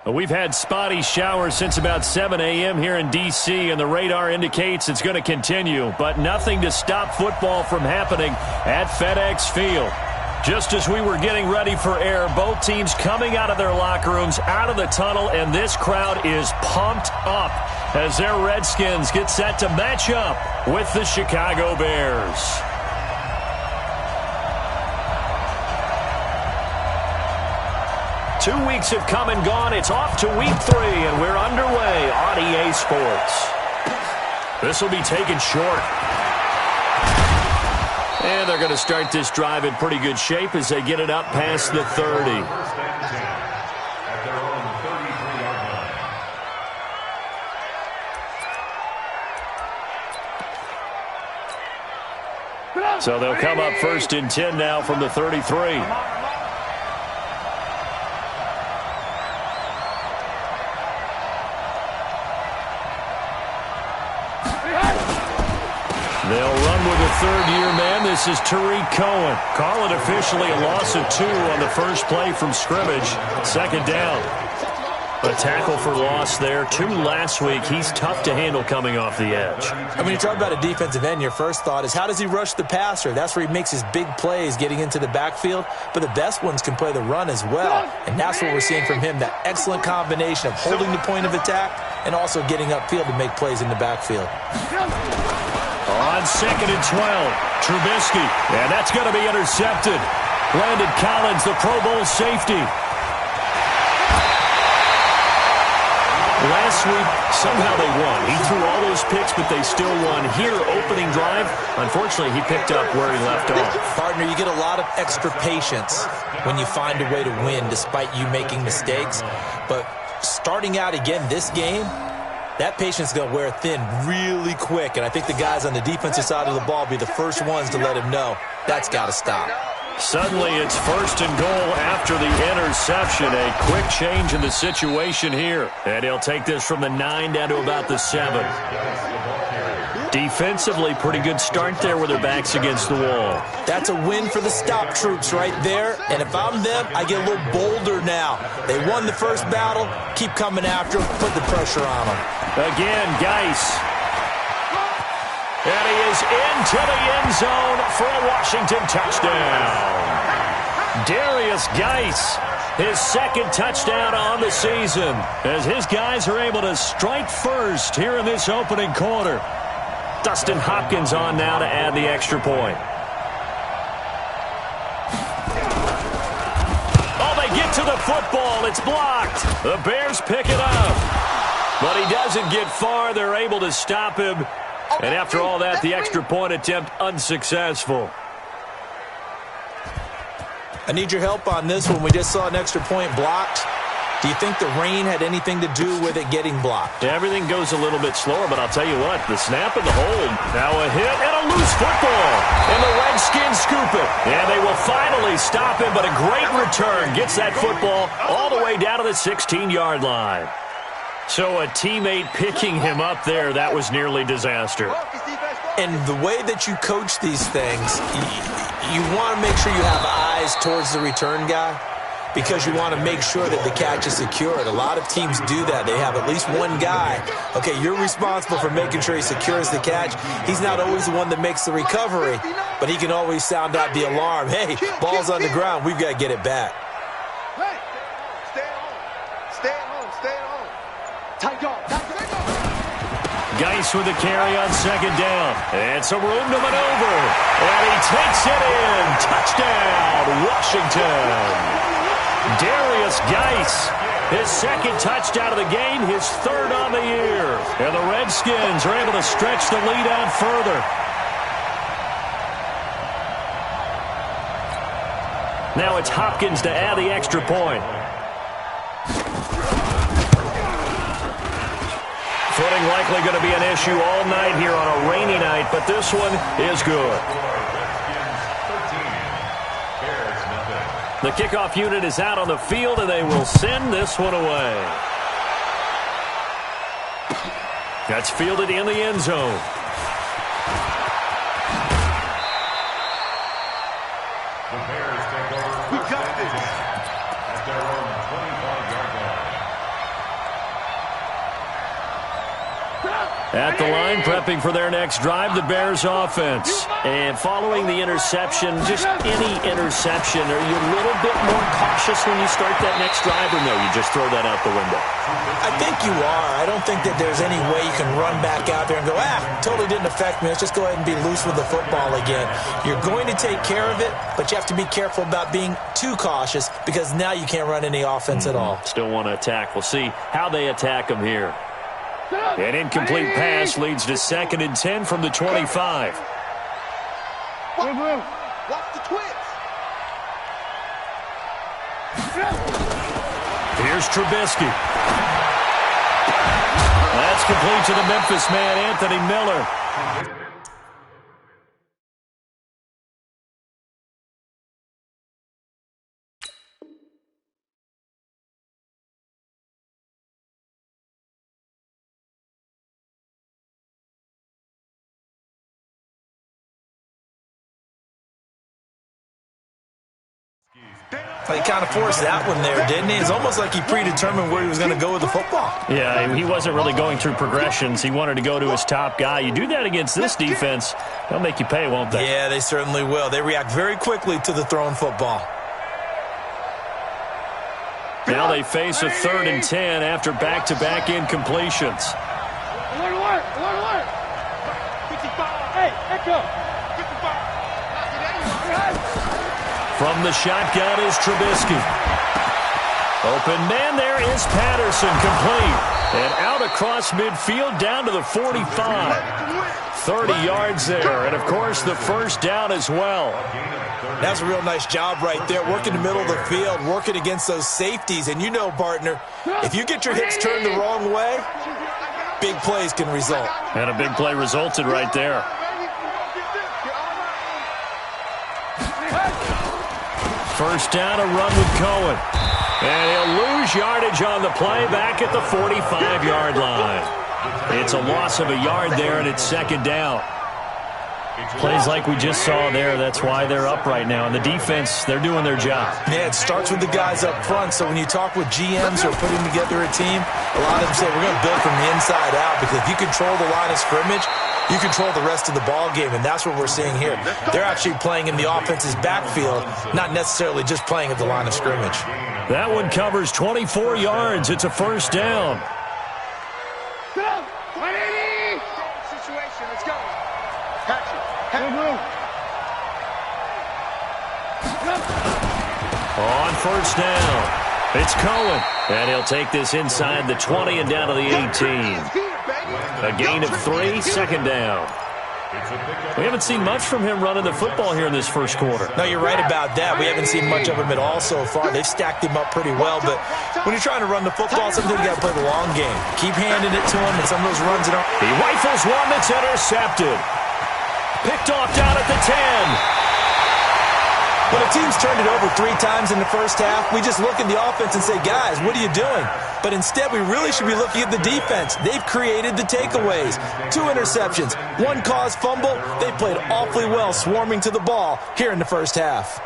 We've had spotty showers since about 7 a.m. here in D.C., and the radar indicates it's going to continue, but nothing to stop football from happening at FedEx Field. Just as we were getting ready for air, both teams coming out of their locker rooms, out of the tunnel, and this crowd is pumped up as their Redskins get set to match up with the Chicago Bears. Two weeks have come and gone. It's off to week 3, and we're underway on EA Sports. This will be taken short. And they're going to start this drive in pretty good shape as they get it up past the 30. So they'll come up 1st and 10 now from the 33. They'll run with a third-year man. This is Tariq Cohen. Call it officially a loss of 2 on the first play from scrimmage. 2nd down. A tackle for loss there. 2 last week. He's tough to handle coming off the edge. And when you talk about a defensive end, your first thought is how does he rush the passer? That's where he makes his big plays getting into the backfield. But the best ones can play the run as well. And that's what we're seeing from him, that excellent combination of holding the point of attack and also getting upfield to make plays in the backfield. On 2nd and 12, Trubisky. And that's going to be intercepted. Landon Collins, the Pro Bowl safety. Last week, somehow they won. He threw all those picks, but they still won. Here, opening drive, unfortunately, he picked up where he left off. Partner, you get a lot of extra patience when you find a way to win despite you making mistakes. But starting out again this game, that patience is going to wear thin really quick, and I think the guys on the defensive side of the ball will be the first ones to let him know that's got to stop. Suddenly it's 1st and goal after the interception. A quick change in the situation here. And he'll take this from the 9 down to about the 7. Defensively, pretty good start there with their backs against the wall. That's a win for the stop troops right there. And if I'm them, I get a little bolder now. They won the first battle. Keep coming after them. Put the pressure on them. Again, Geis. And he is into the end zone for a Washington touchdown. Darius Geis, his 2nd touchdown on the season, as his guys are able to strike first here in this opening quarter. Dustin Hopkins on now to add the extra point. Oh, they get to the football. It's blocked. The Bears pick it up. But he doesn't get far. They're able to stop him. And after all that, the extra point attempt unsuccessful. I need your help on this one. We just saw an extra point blocked. Do you think the rain had anything to do with it getting blocked? Everything goes a little bit slower, but I'll tell you what, the snap and the hold. Now a hit and a loose football. And the Redskins scoop it. And they will finally stop him, but a great return. Gets that football all the way down to the 16-yard line. So a teammate picking him up there, that was nearly disaster. And the way that you coach these things, you want to make sure you have eyes towards the return guy because you want to make sure that the catch is secured. A lot of teams do that. They have at least one guy. Okay, you're responsible for making sure he secures the catch. He's not always the one that makes the recovery, but he can always sound out the alarm. Hey, ball's on the ground. We've got to get it back. Geis with the carry on 2nd down. And some room to maneuver. And he takes it in. Touchdown, Washington. Darius Geis, his 2nd touchdown of the game, his 3rd on the year. And the Redskins are able to stretch the lead out further. Now it's Hopkins to add the extra point. Footing likely going to be an issue all night here on a rainy night, but this one is good. The kickoff unit is out on the field, and they will send this one away. That's fielded in the end zone. The Bears take over. We got this. At their own 25-yard line. the line, prepping for their next drive, the Bears offense. And following the interception, just any interception, are you a little bit more cautious when you start that next drive, or no, you just throw that out the window? I think you are. I don't think that there's any way you can run back out there and go, totally didn't affect me. Let's just go ahead and be loose with the football again. You're going to take care of it, but you have to be careful about being too cautious because now you can't run any offense at all. Still want to attack. We'll see how they attack him here. An incomplete pass leads to 2nd and 10 from the 25. Watch the twitch. Here's Trubisky. That's complete to the Memphis man, Anthony Miller. He kind of forced that one there, didn't he? It's almost like he predetermined where he was going to go with the football. Yeah, he wasn't really going through progressions. He wanted to go to his top guy. You do that against this defense, they'll make you pay, won't they? Yeah, they certainly will. They react very quickly to the thrown football. Now they face a 3rd and 10 after back-to-back incompletions. Alert, alert, alert, alert. 55. Hey, echo. 55. From the shotgun is Trubisky. Open man there is Patterson, complete. And out across midfield down to the 45. 30 yards there, and of course the first down as well. That's a real nice job right there, working the middle of the field, working against those safeties. And you know, partner, if you get your hips turned the wrong way, big plays can result. And a big play resulted right there. First down, a run with Cohen. And he'll lose yardage on the play back at the 45-yard line. It's a loss of a yard there, and it's 2nd down. Plays like we just saw there, that's why they're up right now. And the defense, they're doing their job. Yeah, it starts with the guys up front. So when you talk with GMs who are putting together a team, a lot of them say we're going to build from the inside out, because if you control the line of scrimmage, you control the rest of the ball game, and that's what we're seeing here. They're actually playing in the offense's backfield, not necessarily just playing at the line of scrimmage. That one covers 24 yards. It's a first down. Go! 180! Situation, let's go. Catch it. On first down, it's Cohen. And he'll take this inside the 20 and down to the 18. A gain of 3, 2nd down. We haven't seen much from him running the football here in this first quarter. No, you're right about that. We haven't seen much of him at all so far. They've stacked him up pretty well, but when you're trying to run the football, sometimes you got to play the long game. Keep handing it to him, and some of those runs that aren't. He rifles one that's intercepted. Picked off down at the 10. When a team's turned it over 3 times in the first half, we just look at the offense and say, guys, what are you doing? But instead, we really should be looking at the defense. They've created the takeaways. 2 interceptions, 1 caused fumble. They played awfully well swarming to the ball here in the first half.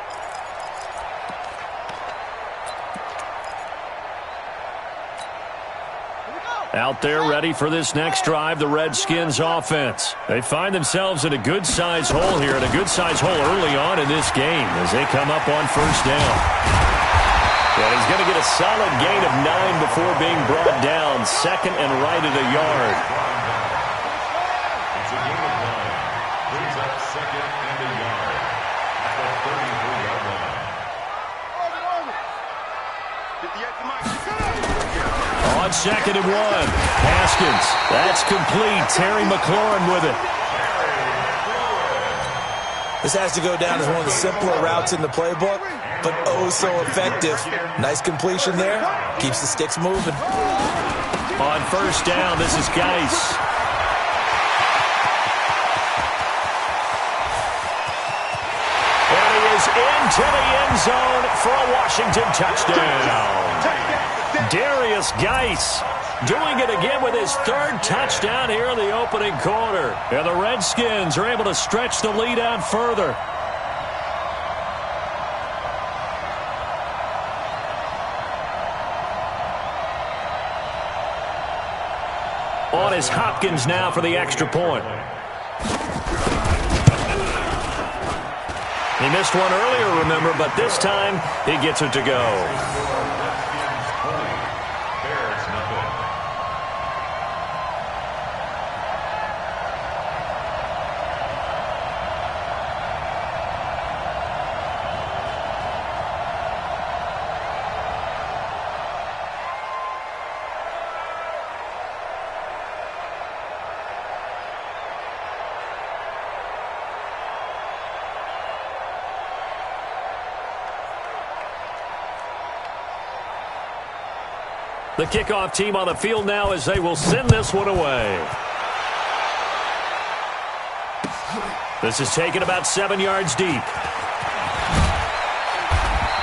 Out there ready for this next drive, the Redskins offense. They find themselves in a good-sized hole here, and a good-sized hole early on in this game as they come up on first down. And he's going to get a solid gain of 9 before being brought down. 2nd and right at a yard. It's a gain of 9. Brings up 2nd and a yard at the 33-yard line. On 2nd and 1, Haskins. That's complete. Terry McLaurin with it. This has to go down as one of the simpler routes in the playbook, but oh so effective. Nice completion there. Keeps the sticks moving. On first down, this is Geis. And he is into the end zone for a Washington touchdown. Darius Geis doing it again with his 3rd touchdown here in the opening quarter. And the Redskins are able to stretch the lead out further. On is Hopkins now for the extra point. He missed one earlier, remember, but this time he gets it to go. The kickoff team on the field now as they will send this one away. This is taken about 7 yards deep.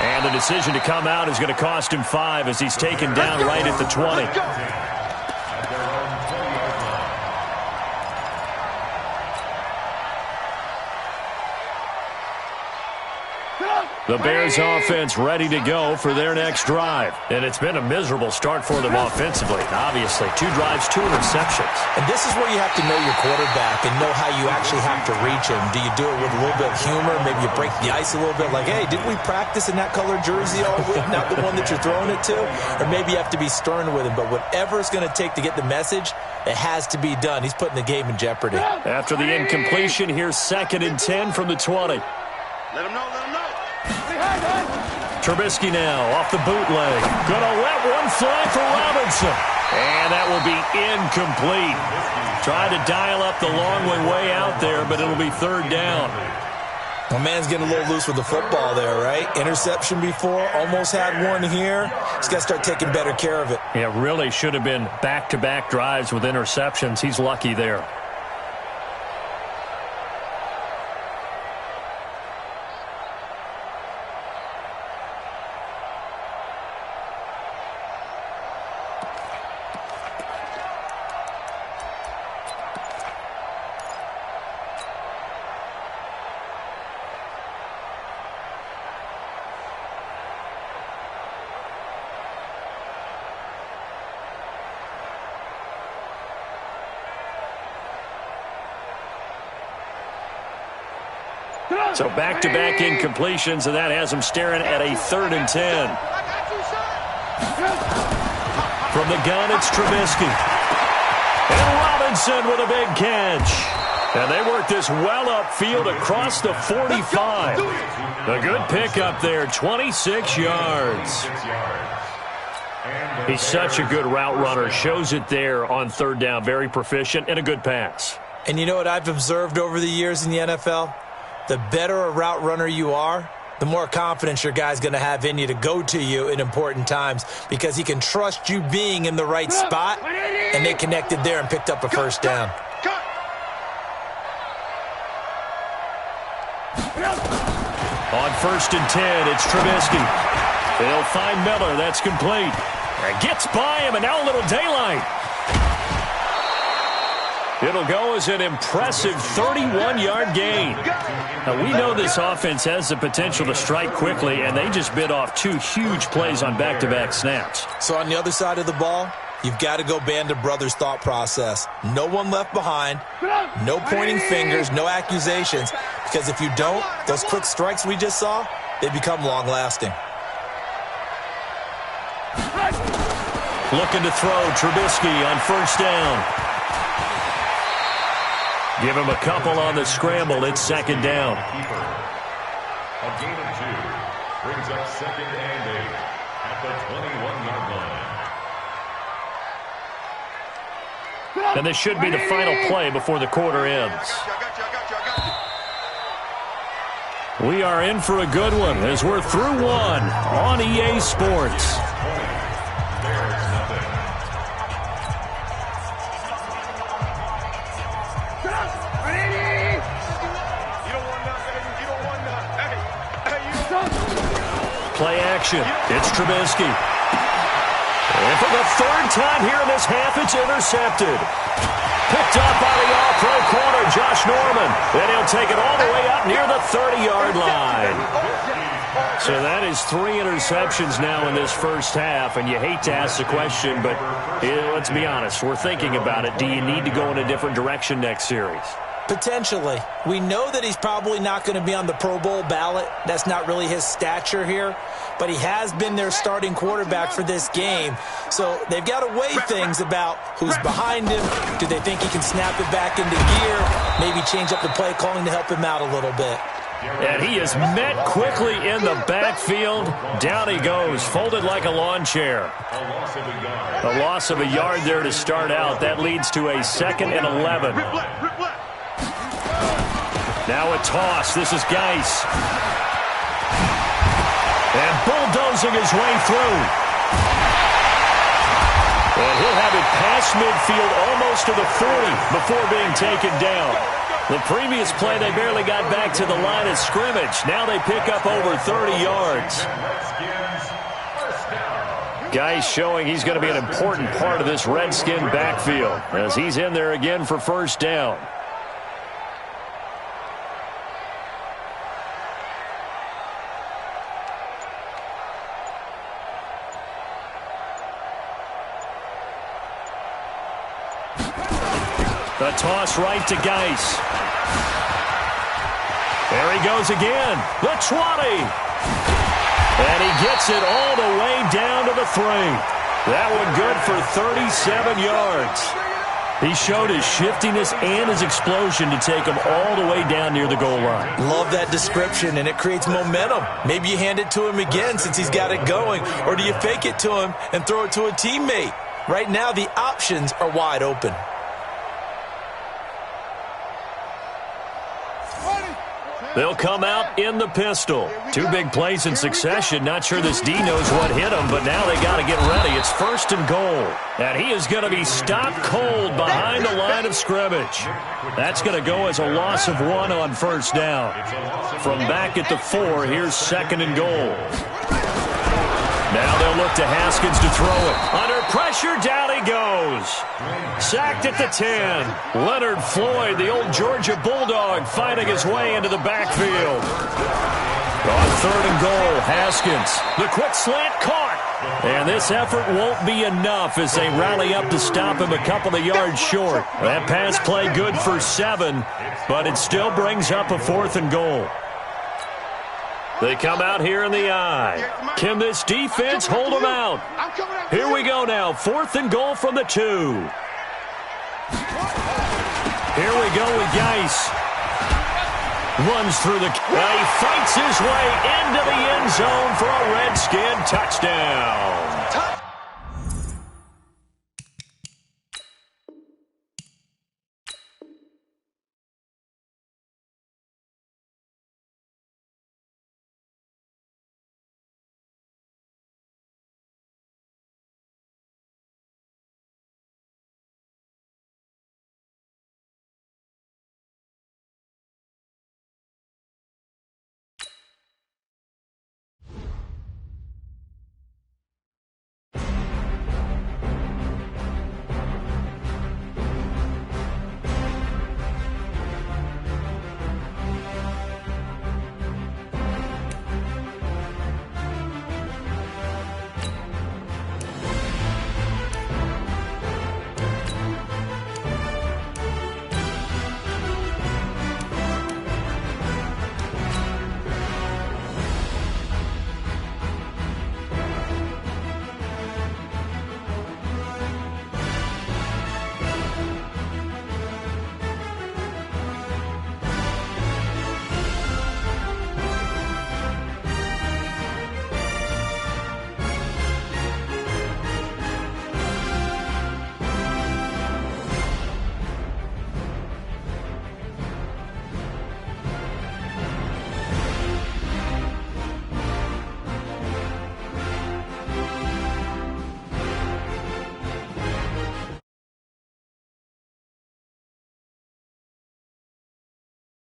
And the decision to come out is going to cost him 5 as he's taken down right at the 20. The Bears offense ready to go for their next drive. And it's been a miserable start for them offensively. Obviously, 2 drives, 2 interceptions. And this is where you have to know your quarterback and know how you actually have to reach him. Do you do it with a little bit of humor? Maybe you break the ice a little bit like, hey, didn't we practice in that color jersey all week? Not the one that you're throwing it to? Or maybe you have to be stern with him. But whatever it's going to take to get the message, it has to be done. He's putting the game in jeopardy. After the incompletion, here's 2nd and 10 from the 20. Let him know, let him know. Trubisky now off the bootleg. Gonna let one fly for Robinson. And that will be incomplete. Tried to dial up the long way out there, but it'll be 3rd down. My man's getting a little loose with the football there, right? Interception before, almost had one here. He's got to start taking better care of it. Yeah, really should have been back-to-back drives with interceptions. He's lucky there. So back-to-back incompletions, and that has him staring at a 3rd and 10. From the gun, it's Trubisky. And Robinson with a big catch. And they work this well upfield across the 45. A good pickup there, 26 yards. He's such a good route runner. Shows it there on 3rd down. Very proficient and a good pass. And you know what I've observed over the years in the NFL? The better a route runner you are, the more confidence your guy's going to have in you to go to you in important times because he can trust you being in the right spot, and they connected there and picked up a 1st down. On 1st and 10, it's Trubisky. They'll find Miller. That's complete. Gets by him, and now a little daylight. It'll go as an impressive 31-yard gain. Now, we know this offense has the potential to strike quickly, and they just bit off 2 huge plays on back-to-back snaps. So on the other side of the ball, you've got to go Band of Brothers thought process. No one left behind, no pointing fingers, no accusations, because if you don't, those quick strikes we just saw, they become long-lasting. Looking to throw, Trubisky on 1st down. Give him a couple on the scramble. It's 2nd down. A gain of 2 brings up 2nd and 8 at the 21-yard line. And this should be the final play before the quarter ends. We are in for a good one as we're through 1 on EA Sports. Play action. It's Trubisky. And for the 3rd time here in this half, it's intercepted. Picked up by the all-pro corner, Josh Norman. And he'll take it all the way up near the 30-yard line. So that is 3 interceptions now in this first half, and you hate to ask the question, but let's be honest, we're thinking about it. Do you need to go in a different direction next series? Potentially. We know that he's probably not going to be on the Pro Bowl ballot. That's not really his stature here. But he has been their starting quarterback for this game. So they've got to weigh things about who's behind him. Do they think he can snap it back into gear? Maybe change up the play calling to help him out a little bit. And he is met quickly in the backfield. Down he goes, folded like a lawn chair. A loss of a yard there to start out. That leads to a 2nd and 11. Now a toss. This is Geis. And bulldozing his way through. And he'll have it past midfield almost to the 40 before being taken down. The previous play, they barely got back to the line of scrimmage. Now they pick up over 30 yards. Geis showing he's going to be an important part of this Redskin backfield as he's in there again for first down. The toss right to Geis. There he goes again. The 20. And he gets it all the way down to the 3. That one good for 37 yards. He showed his shiftiness and his explosion to take him all the way down near the goal line. Love that description, and it creates momentum. Maybe you hand it to him again since he's got it going, or do you fake it to him and throw it to a teammate? Right now, the options are wide open. They'll come out in the pistol. 2 big plays in succession. Not sure this D knows what hit him, but now they got to get ready. It's 1st and goal. And he is going to be stopped cold behind the line of scrimmage. That's going to go as a loss of 1 on first down. From back at the 4, here's 2nd and goal. Now they'll look to Haskins to throw it. Under pressure, down he goes. Sacked at the 10. Leonard Floyd, the old Georgia Bulldog, finding his way into the backfield. On 3rd and goal, Haskins. The quick slant caught. And this effort won't be enough as they rally up to stop him a couple of yards short. That pass play good for 7, but it still brings up a 4th and goal. They come out here in the eye. Can this defense hold them out? Here we go now. 4th and goal from the 2. Here we go with Geis. Runs through the... He fights his way into the end zone for a Redskin touchdown.